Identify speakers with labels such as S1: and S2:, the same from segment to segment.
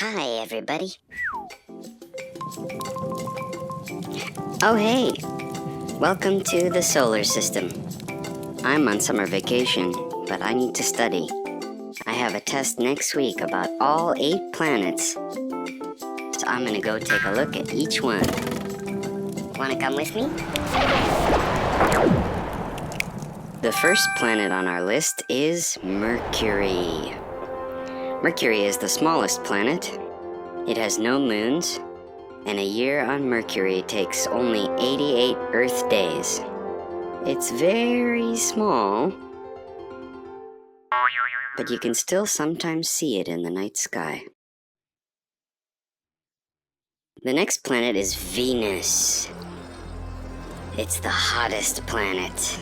S1: Hi, everybody. Oh, hey. Welcome to the solar system. I'm on summer vacation, but I need to study. I have a test next week about all 8 planets. So I'm gonna go take a look at each one. Wanna come with me? The first planet on our list is Mercury. Mercury is the smallest planet. It has no moons, and a year on Mercury takes only 88 Earth days. It's very small, but you can still sometimes see it in the night sky. The next planet is Venus. It's the hottest planet.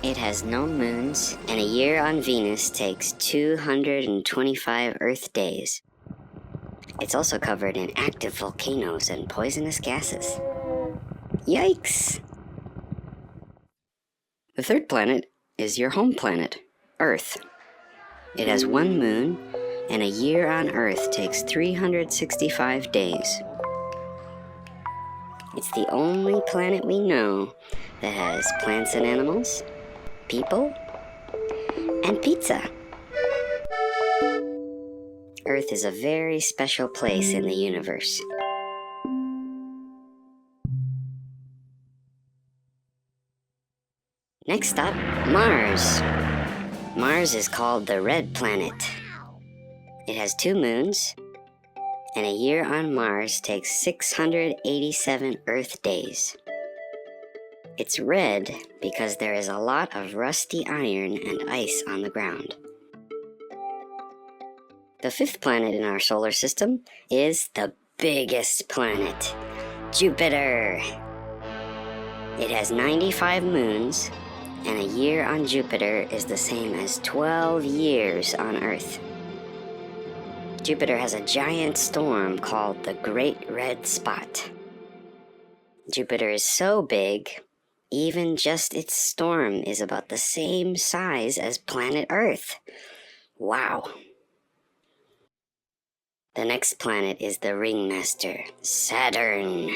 S1: It has no moons, and a year on Venus takes 225 Earth days. It's also covered in active volcanoes and poisonous gases. Yikes! The third planet is your home planet, Earth. It has 1 moon, and a year on Earth takes 365 days. It's the only planet we know that has plants and animals, people, and pizza. Earth is a very special place in the universe. Next up, Mars. Mars is called the red planet. It has 2 moons, and a year on Mars takes 687 Earth days. It's red because there is a lot of rusty iron and ice on the ground. The 5th planet in our solar system is the biggest planet, Jupiter. It has 95 moons, and a year on Jupiter is the same as 12 years on Earth. Jupiter has a giant storm called the Great Red Spot. Jupiter is so big, even just its storm is about the same size as planet Earth. Wow. The next planet is the ringmaster, Saturn.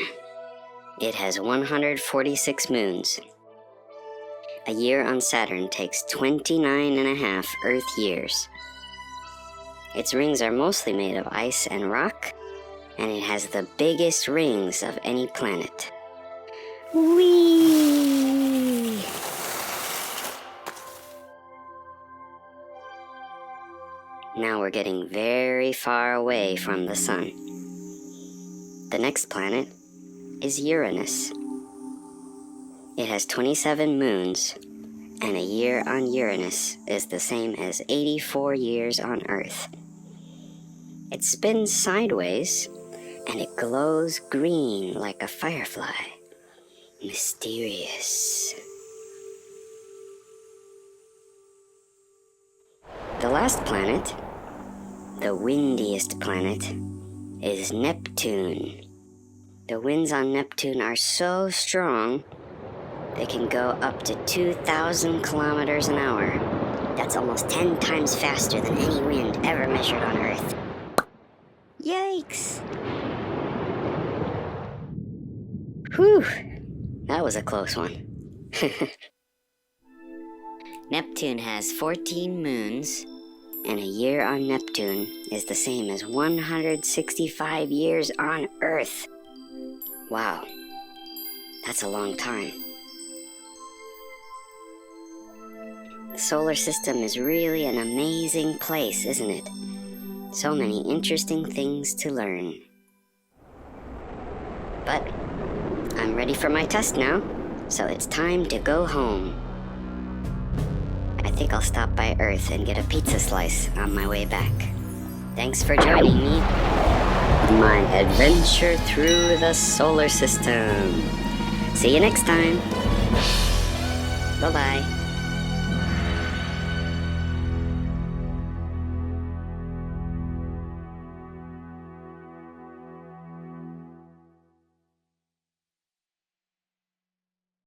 S1: It has 146 moons. A year on Saturn takes 29.5 Earth years. Its rings are mostly made of ice and rock, and it has the biggest rings of any planet. Whee! Now we're getting very far away from the sun. The next planet is Uranus. It has 27 moons, and a year on Uranus is the same as 84 years on Earth. It spins sideways, and it glows green like a firefly. Mysterious. The last planet, the windiest planet, is Neptune. The winds on Neptune are so strong, they can go up to 2,000 kilometers an hour. That's almost 10 times faster than any wind ever measured on Earth. Yikes! Whew! That was a close one. Neptune has 14 moons, and a year on Neptune is the same as 165 years on Earth. Wow, that's a long time. The solar system is really an amazing place, isn't it? So many interesting things to learn. But I'm ready for my test now, so it's time to go home. I think I'll stop by Earth and get a pizza slice on my way back. Thanks for joining me on my adventure through the solar system. See you next time. Bye-bye.